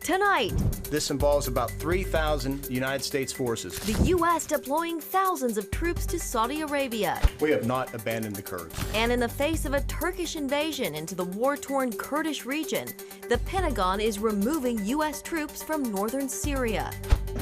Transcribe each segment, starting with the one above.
tonight. This involves about 3,000 United States forces. The U.S. deploying thousands of troops to Saudi Arabia. We have not abandoned the Kurds. And in the face of a Turkish invasion into the war-torn Kurdish region, the Pentagon is removing U.S. troops from northern Syria.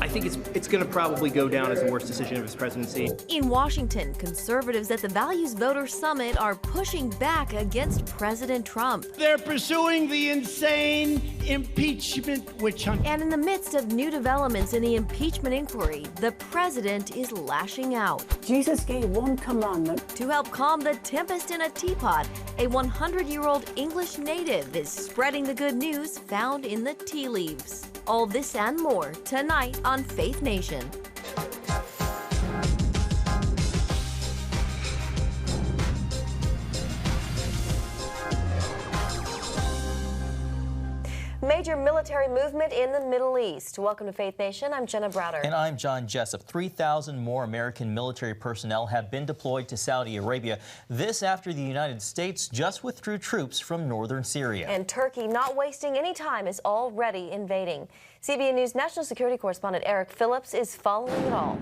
I think it's going to probably go down as the worst decision of his presidency. In Washington, conservatives at the Values Voters Summit are pushing back against President Trump. They're pursuing the insane impeachment witch hunt. And in the midst of new developments in the impeachment inquiry, the president is lashing out. Jesus gave one commandment. To help calm the tempest in a teapot, a 100-year-old English native is spreading the good news found in the tea leaves. All this and more tonight on Faith Nation. Major military movement in the Middle East. Welcome to Faith Nation. I'm Jenna Browder. And I'm John Jessup. 3,000 more American military personnel have been deployed to Saudi Arabia. This after the United States just withdrew troops from northern Syria. And Turkey, not wasting any time, is already invading. CBN News national security correspondent Eric Phillips is following it all.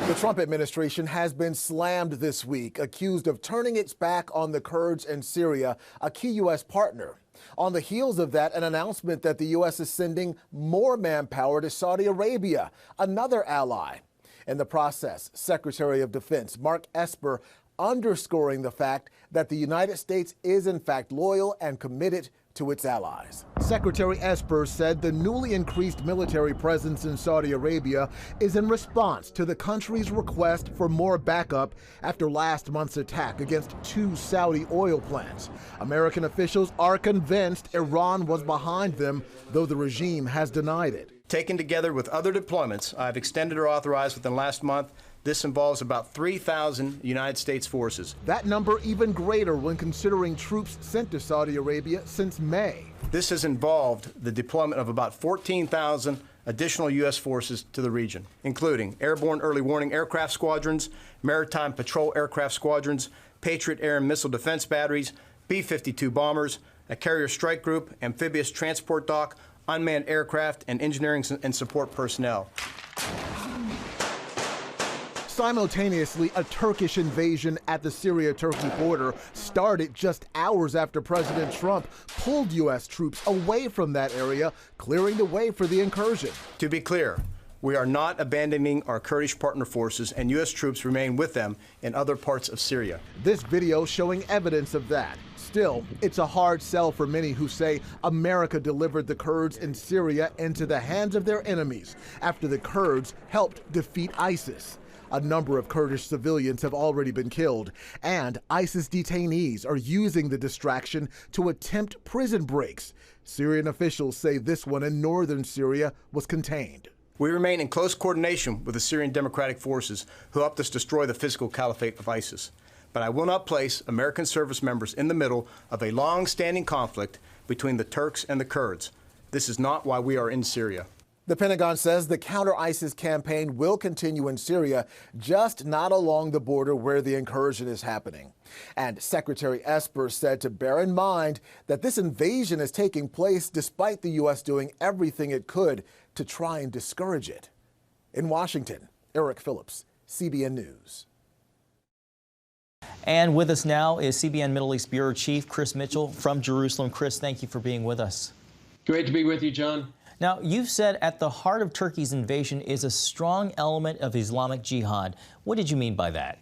The Trump administration has been slammed this week, accused of turning its back on the Kurds in Syria, a key U.S. partner. On the heels of that, an announcement that the U.S. is sending more manpower to Saudi Arabia, another ally. In the process, Secretary of Defense Mark Esper underscoring the fact that the United States is in fact loyal and committed to its allies. Secretary Esper said the newly increased military presence in Saudi Arabia is in response to the country's request for more backup after last month's attack against 2 Saudi oil plants. American officials are convinced Iran was behind them, though the regime has denied it. Taken together with other deployments I've extended or authorized within the last month, this involves about 3,000 United States forces. That number even greater when considering troops sent to Saudi Arabia since May. This has involved the deployment of about 14,000 additional U.S. forces to the region, including airborne early warning aircraft squadrons, maritime patrol aircraft squadrons, Patriot air and missile defense batteries, B-52 bombers, a carrier strike group, amphibious transport dock, unmanned aircraft, and engineering and support personnel. Simultaneously, a Turkish invasion at the Syria-Turkey border started just hours after President Trump pulled U.S. troops away from that area, clearing the way for the incursion. To be clear, we are not abandoning our Kurdish partner forces, and U.S. troops remain with them in other parts of Syria. This video showing evidence of that. Still, it's a hard sell for many who say America delivered the Kurds in Syria into the hands of their enemies after the Kurds helped defeat ISIS. A number of Kurdish civilians have already been killed, and ISIS detainees are using the distraction to attempt prison breaks. Syrian officials say this one in northern Syria was contained. We remain in close coordination with the Syrian Democratic Forces who helped us destroy the physical caliphate of ISIS. But I will not place American service members in the middle of a long-standing conflict between the Turks and the Kurds. This is not why we are in Syria. The Pentagon says the counter-ISIS campaign will continue in Syria, just not along the border where the incursion is happening. And Secretary Esper said to bear in mind that this invasion is taking place despite the U.S. doing everything it could to try and discourage it. In Washington, Eric Phillips, CBN News. And with us now is CBN Middle East Bureau Chief Chris Mitchell from Jerusalem. Chris, thank you for being with us. Great to be with you, John. Now, you've said at the heart of Turkey's invasion is a strong element of Islamic Jihad. What did you mean by that?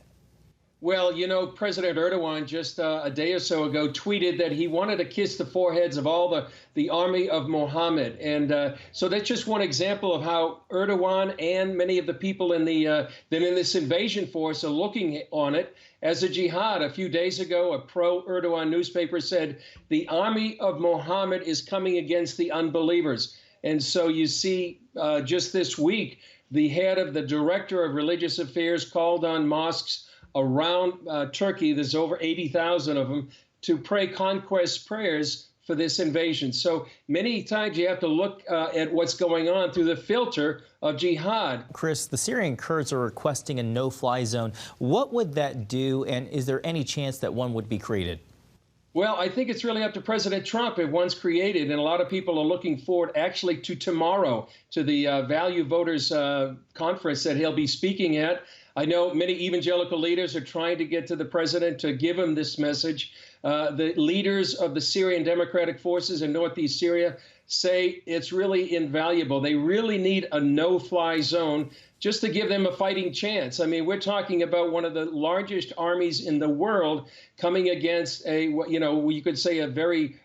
Well, you know, President Erdogan just a day or so ago tweeted that he wanted to kiss the foreheads of all the army of Muhammad. And so that's just one example of how Erdogan and many of the people in this invasion force are looking on it as a jihad. A few days ago, a pro-Erdogan newspaper said the army of Muhammad is coming against the unbelievers. And so you see just this week, the head of the director of religious affairs called on mosques around Turkey, there's over 80,000 of them, to pray conquest prayers for this invasion. So many times you have to look at what's going on through the filter of jihad. Chris, the Syrian Kurds are requesting a no-fly zone. What would that do, and is there any chance that one would be created? Well, I think it's really up to President Trump if one's created, and a lot of people are looking forward actually to tomorrow, to the Value Voters Conference that he'll be speaking at. I know many evangelical leaders are trying to get to the president to give him this message. The leaders of the Syrian Democratic Forces in northeast Syria say it's really invaluable. They really need a no-fly zone just to give them a fighting chance. I mean, we're talking about one of the largest armies in the world coming against a, you could say a very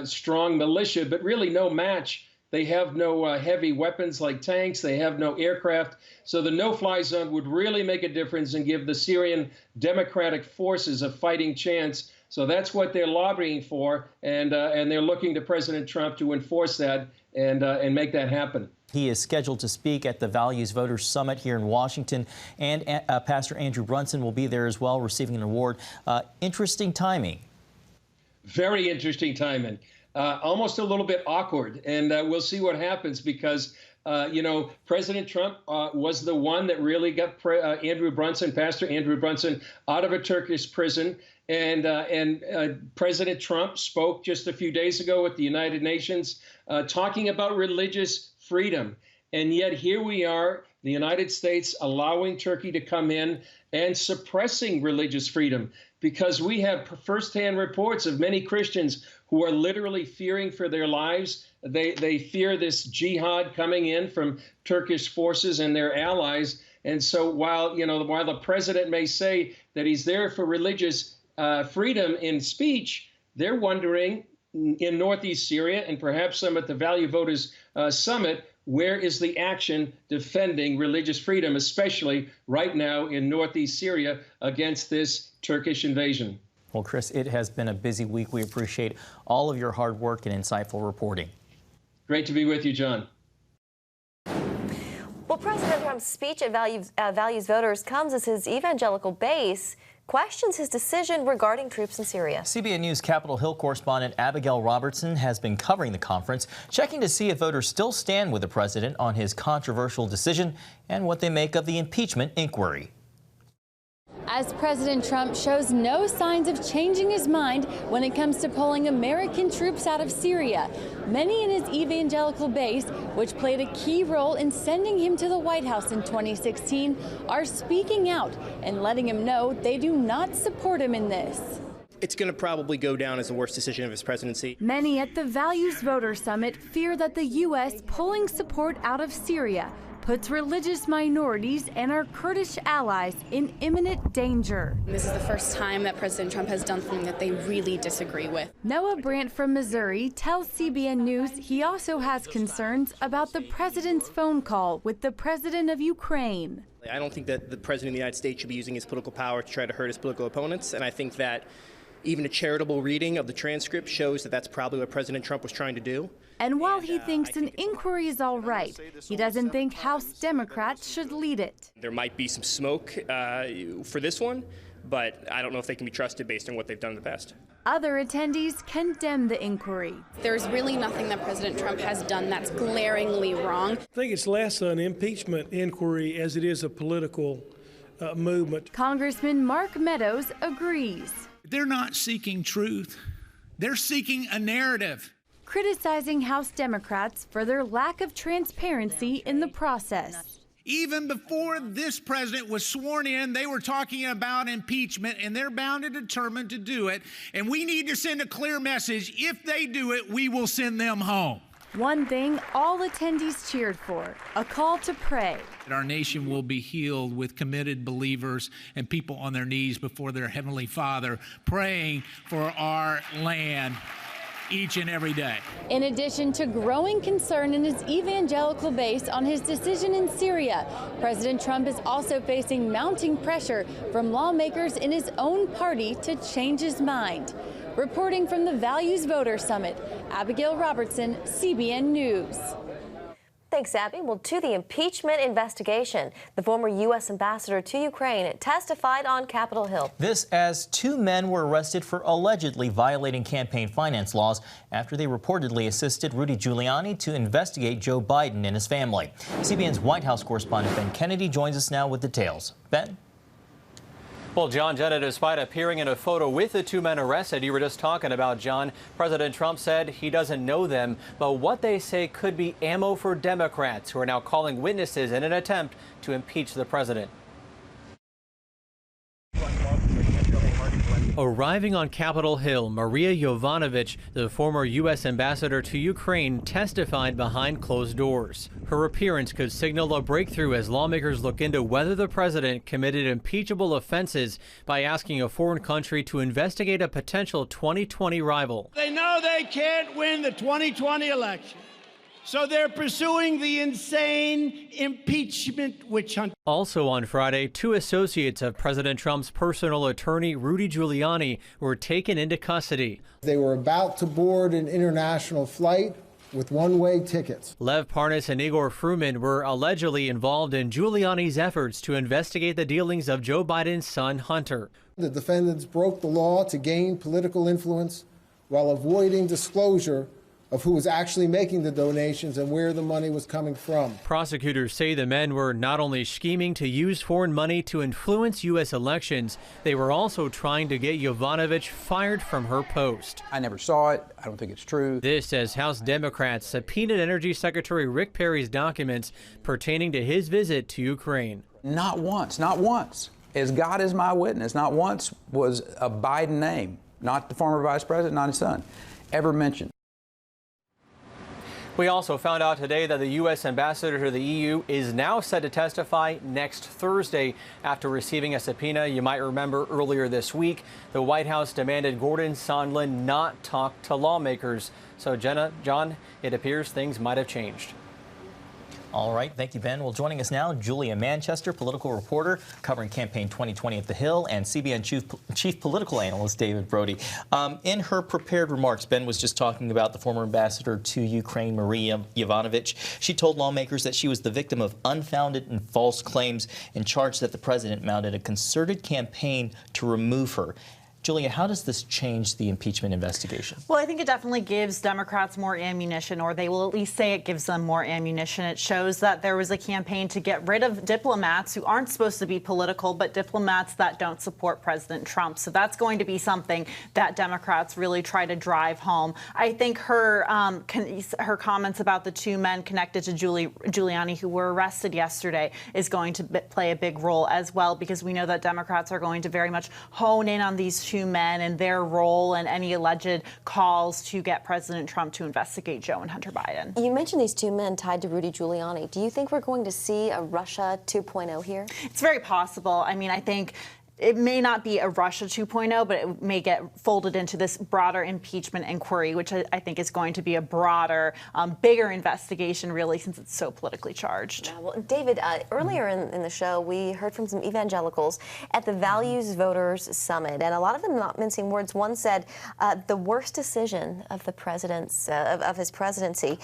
strong militia, but really no match. They have no heavy weapons like tanks. They have no aircraft. So the no-fly zone would really make a difference and give the Syrian Democratic Forces a fighting chance. So that's what they're lobbying for, and they're looking to President Trump to enforce that and make that happen. He is scheduled to speak at the Values Voters Summit here in Washington, and Pastor Andrew Brunson will be there as well, receiving an award. Interesting timing. Very interesting timing. Almost a little bit awkward, and we'll see what happens because, President Trump was the one that really got Pastor Andrew Brunson, out of a Turkish prison. And President Trump spoke just a few days ago at the United Nations talking about religious freedom. And yet here we are, the United States allowing Turkey to come in and suppressing religious freedom, because we have firsthand reports of many Christians who are literally fearing for their lives. They fear this jihad coming in from Turkish forces and their allies. And so while the president may say that he's there for religious freedom in speech, they're wondering in northeast Syria and perhaps some at the Value Voters Summit, where is the action defending religious freedom, especially right now in northeast Syria against this Turkish invasion? Well, Chris, it has been a busy week. We appreciate all of your hard work and insightful reporting. Great to be with you, John. Well, President Trump's speech at Values Voters comes as his evangelical base questions his decision regarding troops in Syria. CBN News Capitol Hill correspondent Abigail Robertson has been covering the conference, checking to see if voters still stand with the president on his controversial decision and what they make of the impeachment inquiry. As President Trump shows no signs of changing his mind when it comes to pulling American troops out of Syria, many in his evangelical base, which played a key role in sending him to the White House in 2016, are speaking out and letting him know they do not support him in this. It's going to probably go down as the worst decision of his presidency. Many at the Values Voter Summit fear that the U.S. pulling support out of Syria puts religious minorities and our Kurdish allies in imminent danger. This is the first time that President Trump has done something that they really disagree with. Noah Brandt from Missouri tells CBN News he also has concerns about the president's phone call with the president of Ukraine. I don't think that the president of the United States should be using his political power to try to hurt his political opponents, and I think that even a charitable reading of the transcript shows that that's probably what President Trump was trying to do. And while he thinks an inquiry is all right, he doesn't think House Democrats should lead it. There might be some smoke for this one, but I don't know if they can be trusted based on what they've done in the past. Other attendees condemn the inquiry. There's really nothing that President Trump has done that's glaringly wrong. I think it's less an impeachment inquiry as it is a political movement. Congressman Mark Meadows agrees. They're not seeking truth. They're seeking a narrative. Criticizing House Democrats for their lack of transparency in the process. Even before this president was sworn in, they were talking about impeachment, and they're bound and determined to do it. And we need to send a clear message. If they do it, we will send them home. One thing all attendees cheered for, a call to pray. Our nation will be healed with committed believers and people on their knees before their Heavenly Father, praying for our land each and every day. In addition to growing concern in his evangelical base on his decision in Syria, President Trump is also facing mounting pressure from lawmakers in his own party to change his mind. Reporting from the Values Voter Summit, Abigail Robertson, CBN News. Thanks, Abby. Well, to the impeachment investigation, the former U.S. ambassador to Ukraine testified on Capitol Hill. This as two men were arrested for allegedly violating campaign finance laws after they reportedly assisted Rudy Giuliani to investigate Joe Biden and his family. CBN's White House correspondent Ben Kennedy joins us now with details. Ben? Well, John, Jenna, despite appearing in a photo with the two men arrested you were just talking about, John, President Trump said he doesn't know them, but what they say could be ammo for Democrats who are now calling witnesses in an attempt to impeach the president. Arriving on Capitol Hill, Maria Yovanovitch, the former U.S. ambassador to Ukraine, testified behind closed doors. Her appearance could signal a breakthrough as lawmakers look into whether the president committed impeachable offenses by asking a foreign country to investigate a potential 2020 rival. They know they can't win the 2020 election, so they're pursuing the insane impeachment witch hunt. Also on Friday, two associates of President Trump's personal attorney, Rudy Giuliani, were taken into custody. They were about to board an international flight with one-way tickets. Lev Parnas and Igor Fruman were allegedly involved in Giuliani's efforts to investigate the dealings of Joe Biden's son, Hunter. The defendants broke the law to gain political influence while avoiding disclosure of who was actually making the donations and where the money was coming from. Prosecutors say the men were not only scheming to use foreign money to influence U.S. elections, they were also trying to get Yovanovitch fired from her post. I never saw it. I don't think it's true. This as House Democrats subpoenaed Energy Secretary Rick Perry's documents pertaining to his visit to Ukraine. Not once, as God is my witness, not once was a Biden name, not the former vice president, not his son, ever mentioned. We also found out today that the U.S. ambassador to the EU is now set to testify next Thursday after receiving a subpoena. You might remember earlier this week, the White House demanded Gordon Sondland not talk to lawmakers. So, Jenna, John, it appears things might have changed. All right. Thank you, Ben. Well, joining us now, Julia Manchester, political reporter covering campaign 2020 at The Hill, and CBN chief political analyst David Brody. In her prepared remarks, Ben was just talking about the former ambassador to Ukraine, Maria Yovanovitch. She told lawmakers that she was the victim of unfounded and false claims and charged that the president mounted a concerted campaign to remove her. Julia, how does this change the impeachment investigation? Well, I think it definitely gives Democrats more ammunition, or they will at least say it gives them more ammunition. It shows that there was a campaign to get rid of diplomats who aren't supposed to be political, but diplomats that don't support President Trump. So that's going to be something that Democrats really try to drive home. I think her comments about the two men connected to Giuliani who were arrested yesterday is going to play a big role as well, because we know that Democrats are going to very much hone in on these two men and their role and any alleged calls to get President Trump to investigate Joe and Hunter Biden. You mentioned these two men tied to Rudy Giuliani. Do you think we're going to see a Russia 2.0 here? It's very possible. I mean, I think it may not be a Russia 2.0, but it may get folded into this broader impeachment inquiry, which I think is going to be a broader, bigger investigation, really, since it's so politically charged. Yeah, well, David, earlier in the show, we heard from some evangelicals at the Values Voters Summit, and a lot of them not mincing words. One said the worst decision of the president's of his presidency.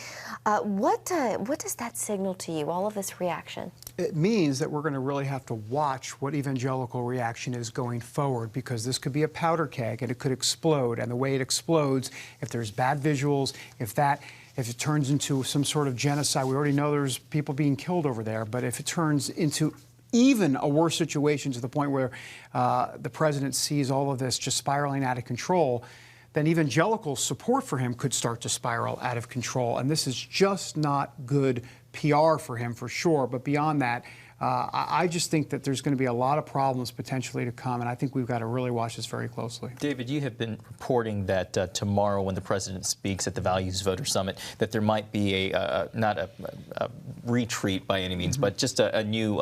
What does that signal to you? All of this reaction. It means that we're going to really have to watch what evangelical reaction is going forward, because this could be a powder keg and it could explode. And the way it explodes, if there's bad visuals, if it turns into some sort of genocide, we already know there's people being killed over there, but if it turns into even a worse situation to the point where the president sees all of this just spiraling out of control, then evangelical support for him could start to spiral out of control. And this is just not good PR for him, for sure. But beyond that, I just think that there's going to be a lot of problems potentially to come, and I think we've got to really watch this very closely. David, you have been reporting that tomorrow when the president speaks at the Values Voter Summit, that there might be not a retreat by any means, but just a new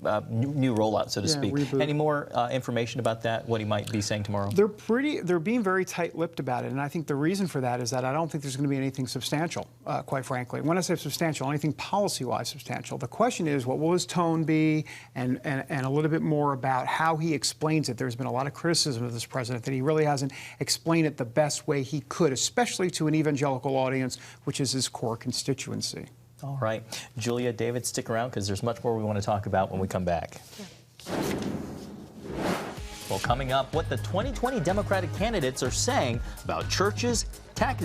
rollout, so to speak. Reboot. Any more information about that, what he might be saying tomorrow? They're being very tight-lipped about it, and I think the reason for that is that I don't think there's going to be anything substantial, quite frankly. When I say substantial, anything policy-wise substantial. The question is, what will his tone be, and a little bit more about how he explains it. There's been a lot of criticism of this president that he really hasn't explained it the best way he could, especially to an evangelical audience, which is his core constituency. All right. Julia, David, stick around because there's much more we want to talk about when we come back. Yeah. Well, coming up, what the 2020 Democratic candidates are saying about churches, tax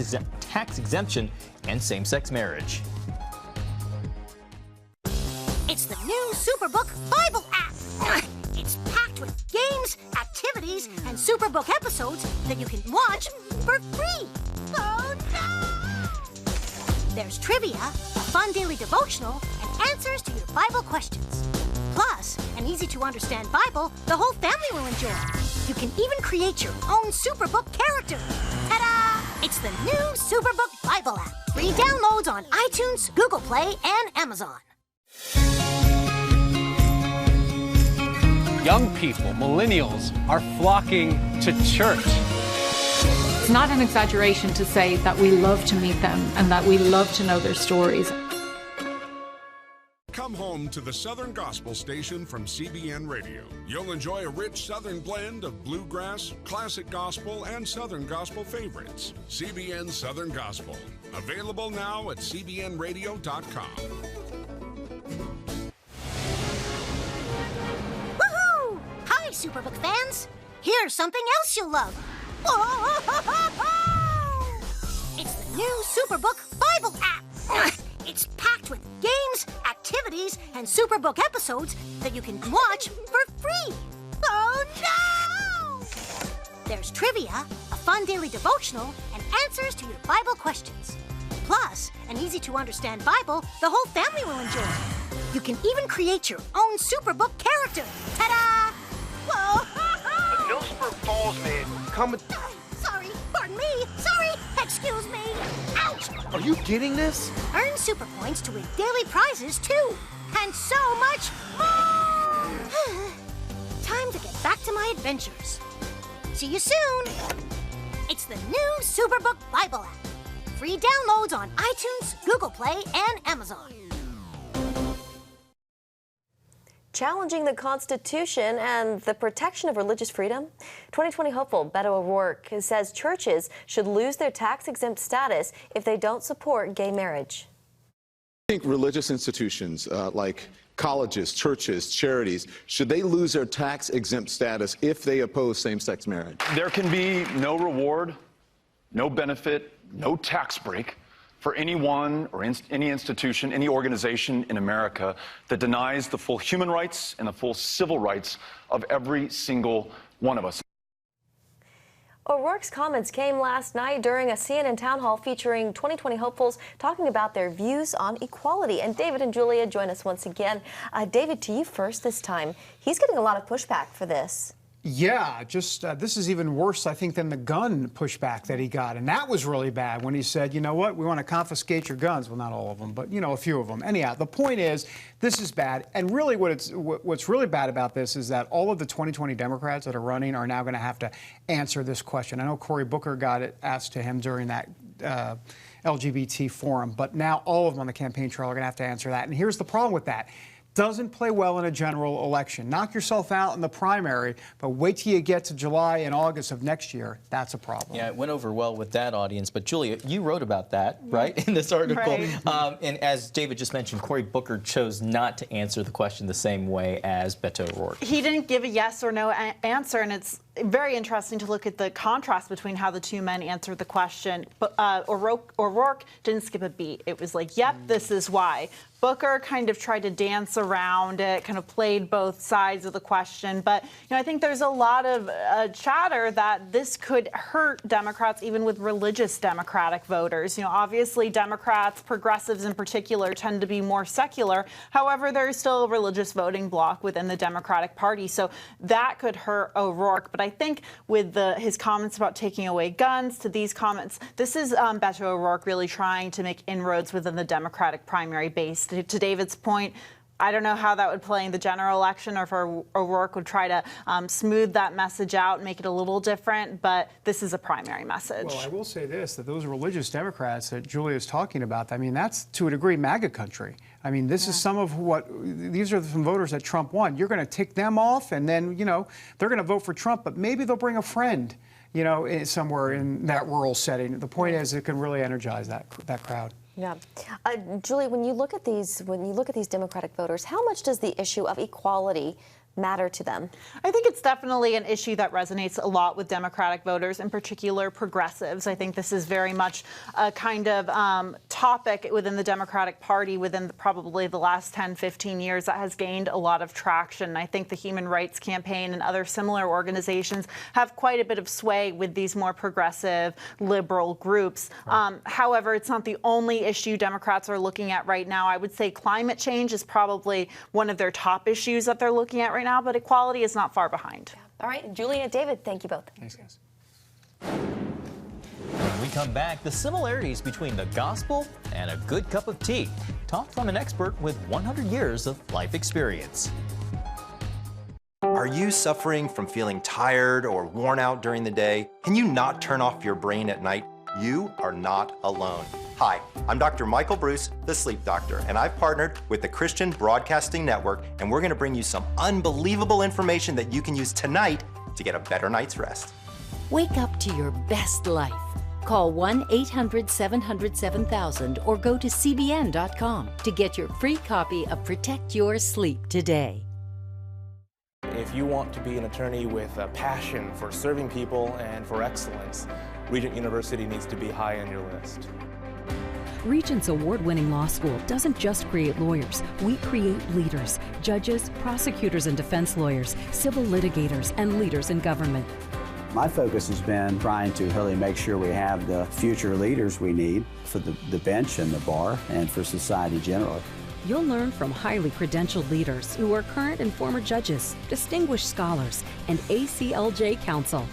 exemption, and same-sex marriage. It's the new Superbook Bible app. It's packed packed with games, activities, and Superbook episodes that you can watch for free. Oh, no! There's trivia, a fun daily devotional, and answers to your Bible questions. Plus, an easy-to-understand Bible the whole family will enjoy. You can even create your own Superbook character. Ta-da! It's the new Superbook Bible app. Free downloads on iTunes, Google Play, and Amazon. Young people, millennials, are flocking to church. It's not an exaggeration to say that we love to meet them and that we love to know their stories. Come home to the Southern Gospel Station from CBN Radio. You'll enjoy a rich Southern blend of bluegrass, classic gospel, and Southern Gospel favorites. CBN Southern Gospel. Available now at cbnradio.com. Woohoo! Hi, Superbook fans. Here's something else you'll love. It's the new Superbook Bible app. It's packed with games, activities, and Superbook episodes that you can watch for free. Oh, no! There's trivia, a fun daily devotional, and answers to your Bible questions. Plus, an easy-to-understand Bible the whole family will enjoy. You can even create your own Superbook character. Ta-da! Whoa! The Millsburg Falls man coming. Sorry, pardon me. Sorry, excuse me. Ouch! Are you getting this? Earn super points to win daily prizes, too. And so much more! Time to get back to my adventures. See you soon! It's the new Superbook Bible app. Free downloads on iTunes, Google Play, and Amazon. Challenging the Constitution and the protection of religious freedom? 2020 hopeful Beto O'Rourke says churches should lose their tax-exempt status if they don't support gay marriage. I think religious institutions like colleges, churches, charities, should they lose their tax-exempt status if they oppose same-sex marriage? There can be no reward, no benefit, no tax break for anyone or any institution, any organization in America that denies the full human rights and the full civil rights of every single one of us. O'Rourke's comments came last night during a CNN town hall featuring 2020 hopefuls talking about their views on equality. And David and Julia join us once again. David, to you first this time. He's getting a lot of pushback for this. Yeah, just this is even worse, I think, than the gun pushback that he got. And that was really bad when he said, you know what, we want to confiscate your guns. Well, not all of them, but, you know, a few of them. Anyhow, the point is, this is bad. And really what's really bad about this is that all of the 2020 Democrats that are running are now going to have to answer this question. I know Cory Booker got it asked to him during that LGBT forum, but now all of them on the campaign trail are going to have to answer that. And here's the problem with that. Doesn't play well in a general election. Knock yourself out in the primary, but wait till you get to July and August of next year. That's a problem. Yeah, it went over well with that audience. But Julia, you wrote about that, right, in this article. Right. And as David just mentioned, Cory Booker chose not to answer the question the same way as Beto O'Rourke. He didn't give a yes or no answer, and it's very interesting to look at the contrast between how the two men answered the question. But O'Rourke didn't skip a beat. It was like, yep, this is why. Booker kind of tried to dance around it, kind of played both sides of the question. But, you know, I think there's a lot of chatter that this could hurt Democrats, even with religious Democratic voters. You know, obviously Democrats, progressives in particular, tend to be more secular. However, there's still a religious voting bloc within the Democratic Party. So that could hurt O'Rourke. But I think with his comments about taking away guns to these comments, this is Beto O'Rourke really trying to make inroads within the Democratic primary base. To David's point, I don't know how that would play in the general election or if O'Rourke would try to smooth that message out and make it a little different, but this is a primary message. Well, I will say this, that those religious Democrats that Julia is talking about, I mean, that's to a degree MAGA country. I mean, this is some of what, these are some voters that Trump won. You're going to tick them off and then, you know, they're going to vote for Trump, but maybe they'll bring a friend, you know, somewhere in that rural setting. The point is it can really energize that crowd. Yeah, Julie, when you look at these Democratic voters, how much does the issue of equality matter to them? I think it's definitely an issue that resonates a lot with Democratic voters, in particular progressives. I think this is very much a kind of topic within the Democratic Party within probably the last 10, 15 years that has gained a lot of traction. I think the Human Rights Campaign and other similar organizations have quite a bit of sway with these more progressive liberal groups. However, it's not the only issue Democrats are looking at right now. I would say climate change is probably one of their top issues that they're looking at right now, but equality is not far behind. All right, Julia, David, thank you both. Thanks, guys. When we come back, the similarities between the gospel and a good cup of tea. Talk from an expert with 100 years of life experience. Are you suffering from feeling tired or worn out during the day? Can you not turn off your brain at night? You are not alone. Hi, I'm Dr. Michael Bruce, the sleep doctor, and I've partnered with the Christian Broadcasting Network, and we're gonna bring you some unbelievable information that you can use tonight to get a better night's rest. Wake up to your best life. Call 1-800-700-7000 or go to cbn.com to get your free copy of Protect Your Sleep today. If you want to be an attorney with a passion for serving people and for excellence, Regent University needs to be high on your list. Regent's award-winning law school doesn't just create lawyers. We create leaders, judges, prosecutors and defense lawyers, civil litigators, and leaders in government. My focus has been trying to really make sure we have the future leaders we need for the bench and the bar and for society generally. You'll learn from highly credentialed leaders who are current and former judges, distinguished scholars, and ACLJ counsel.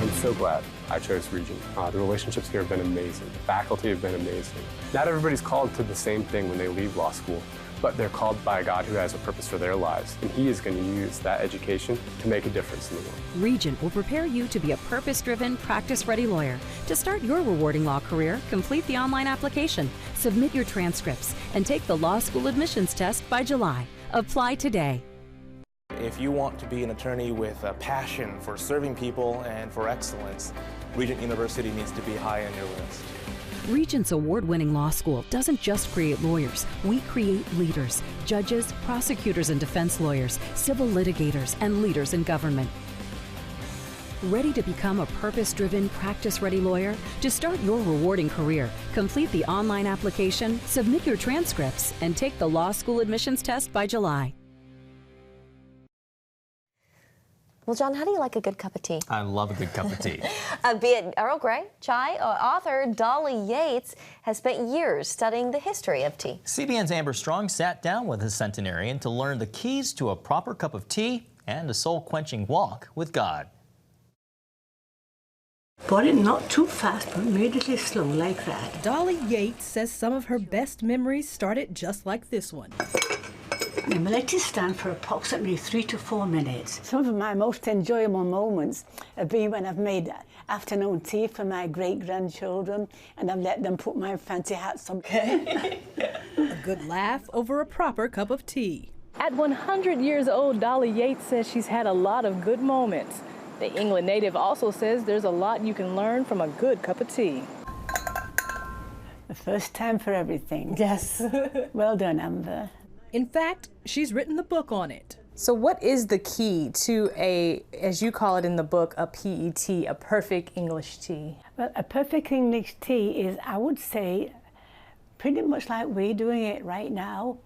I'm so glad I chose Regent. The relationships here have been amazing. The faculty have been amazing. Not everybody's called to the same thing when they leave law school, but they're called by a God who has a purpose for their lives, and He is going to use that education to make a difference in the world. Regent will prepare you to be a purpose-driven, practice-ready lawyer. To start your rewarding law career, complete the online application, submit your transcripts, and take the law school admissions test by July. Apply today. If you want to be an attorney with a passion for serving people and for excellence, Regent University needs to be high on your list. Regent's award-winning law school doesn't just create lawyers. We create leaders, judges, prosecutors and defense lawyers, civil litigators, and leaders in government. Ready to become a purpose-driven, practice-ready lawyer? To start your rewarding career, complete the online application, submit your transcripts, and take the law school admissions test by July. Well, John, how do you like a good cup of tea? I love a good cup of tea. Be it Earl Grey, chai, or author Dolly Yates has spent years studying the history of tea. CBN's Amber Strong sat down with a centenarian to learn the keys to a proper cup of tea and a soul-quenching walk with God. Bought it not too fast, but immediately slow like that. Dolly Yates says some of her best memories started just like this one. And let it stand for approximately 3 to 4 minutes. Some of my most enjoyable moments have been when I've made afternoon tea for my great-grandchildren and I've let them put my fancy hats on. A good laugh over a proper cup of tea. At 100 years old, Dolly Yates says she's had a lot of good moments. The England native also says there's a lot you can learn from a good cup of tea. The first time for everything. Yes. Well done, Amber. In fact, she's written the book on it. So what is the key to a, as you call it in the book, a PET, a perfect English tea? Well, a perfect English tea is, I would say, pretty much like we're doing it right now.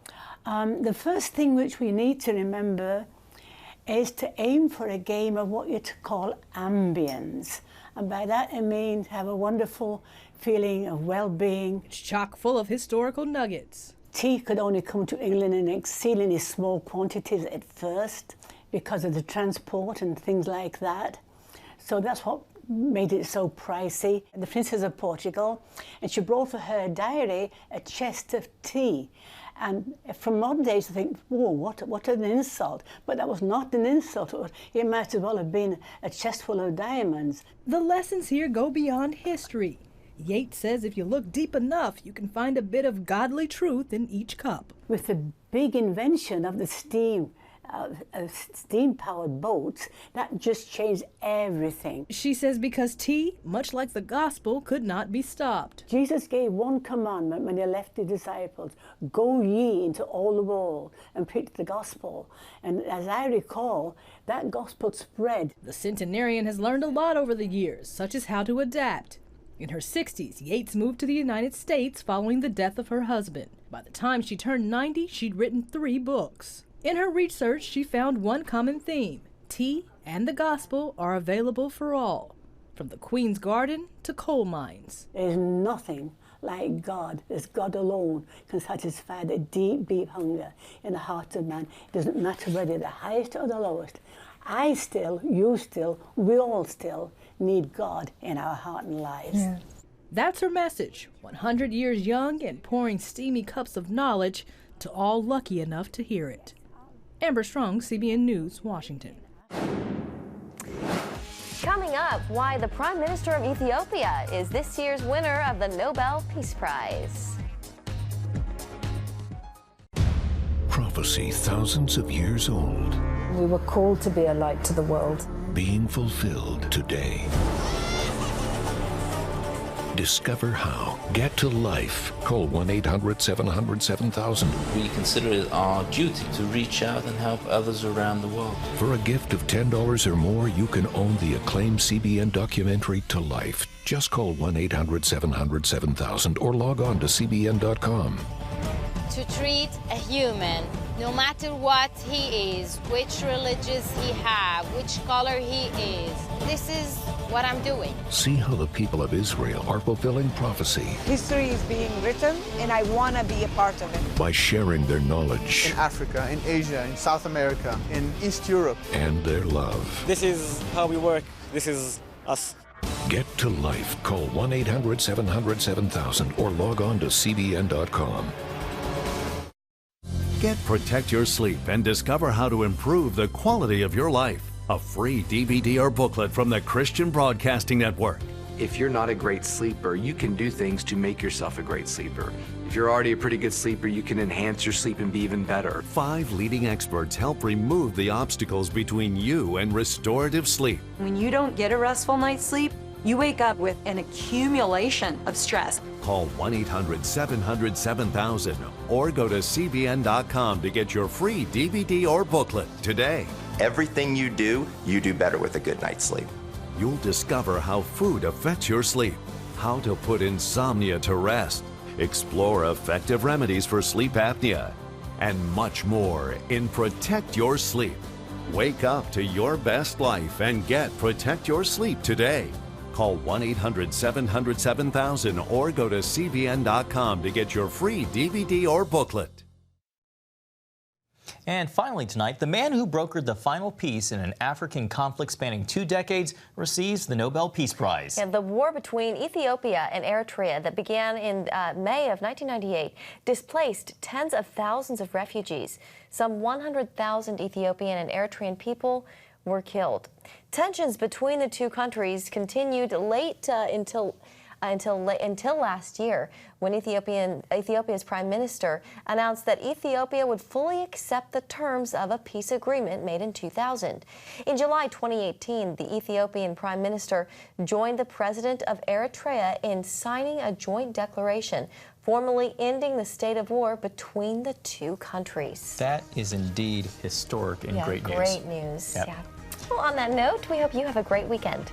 The first thing which we need to remember is to aim for a game of what you call ambience. And by that I mean have a wonderful feeling of well-being. It's chock full of historical nuggets. Tea could only come to England in exceedingly small quantities at first because of the transport and things like that. So that's what made it so pricey. The Princess of Portugal, and she brought for her diary a chest of tea. And from modern days, I think, whoa, what an insult. But that was not an insult. It might as well have been a chest full of diamonds. The lessons here go beyond history. Yates says if you look deep enough, you can find a bit of godly truth in each cup. With the big invention of the steam-powered boats, that just changed everything. She says because tea, much like the gospel, could not be stopped. Jesus gave one commandment when he left the disciples, go ye into all the world and preach the gospel. And as I recall, that gospel spread. The centenarian has learned a lot over the years, such as how to adapt. In her 60s, Yates moved to the United States following the death of her husband. By the time she turned 90, she'd written 3 books. In her research, she found one common theme: tea and the gospel are available for all, from the Queen's Garden to coal mines. There's nothing like God. There's God alone can satisfy the deep, deep hunger in the heart of man. It doesn't matter whether the highest or the lowest. I still, you still, we all still need God in our heart and lives. Yeah. That's her message, 100 years young and pouring steamy cups of knowledge to all lucky enough to hear it. Amber Strong, CBN News, Washington. Coming up, why the Prime Minister of Ethiopia is this year's winner of the Nobel Peace Prize. Prophecy thousands of years old, We were called to be a light to the world. being fulfilled today. Discover how. Get to life. Call 1-800-700-7000. We consider it our duty to reach out and help others around the world. For a gift of $10 or more, you can own the acclaimed CBN documentary To Life. Just call 1-800-700-7000 or log on to cbn.com. To treat a human, no matter what he is, which religious he have, which color he is, this is what I'm doing. See how the people of Israel are fulfilling prophecy History is being written, and I want to be a part of it. by sharing their knowledge In Africa, in Asia, in South America, in East Europe. and their love. This is how we work. This is us. Get to life. Call 1-800-700-7000 or log on to cbn.com. Get Protect Your Sleep and discover how to improve the quality of your life. A free DVD or booklet from the Christian Broadcasting Network. If you're not a great sleeper, you can do things to make yourself a great sleeper. If you're already a pretty good sleeper, you can enhance your sleep and be even better. 5 leading experts help remove the obstacles between you and restorative sleep. When you don't get a restful night's sleep, you wake up with an accumulation of stress. Call 1-800-700-7000 or go to cbn.com to get your free DVD or booklet today. Everything you do better with a good night's sleep. You'll discover how food affects your sleep, how to put insomnia to rest, explore effective remedies for sleep apnea, and much more in Protect Your Sleep. Wake up to your best life and get Protect Your Sleep today. Call 1-800-700-7000 or go to cbn.com to get your free DVD or booklet. And finally tonight, the man who brokered the final peace in an African conflict spanning 2 decades receives the Nobel Peace Prize. And the war between Ethiopia and Eritrea that began in May of 1998 displaced tens of thousands of refugees. Some 100,000 Ethiopian and Eritrean people were killed. Tensions between the two countries continued late until last year, when Ethiopia's prime minister announced that Ethiopia would fully accept the terms of a peace agreement made in 2000. In July 2018, the Ethiopian prime minister joined the president of Eritrea in signing a joint declaration formally ending the state of war between the two countries. That is indeed historic and great news. Great news. Yep. Yeah. Well, on that note, we hope you have a great weekend.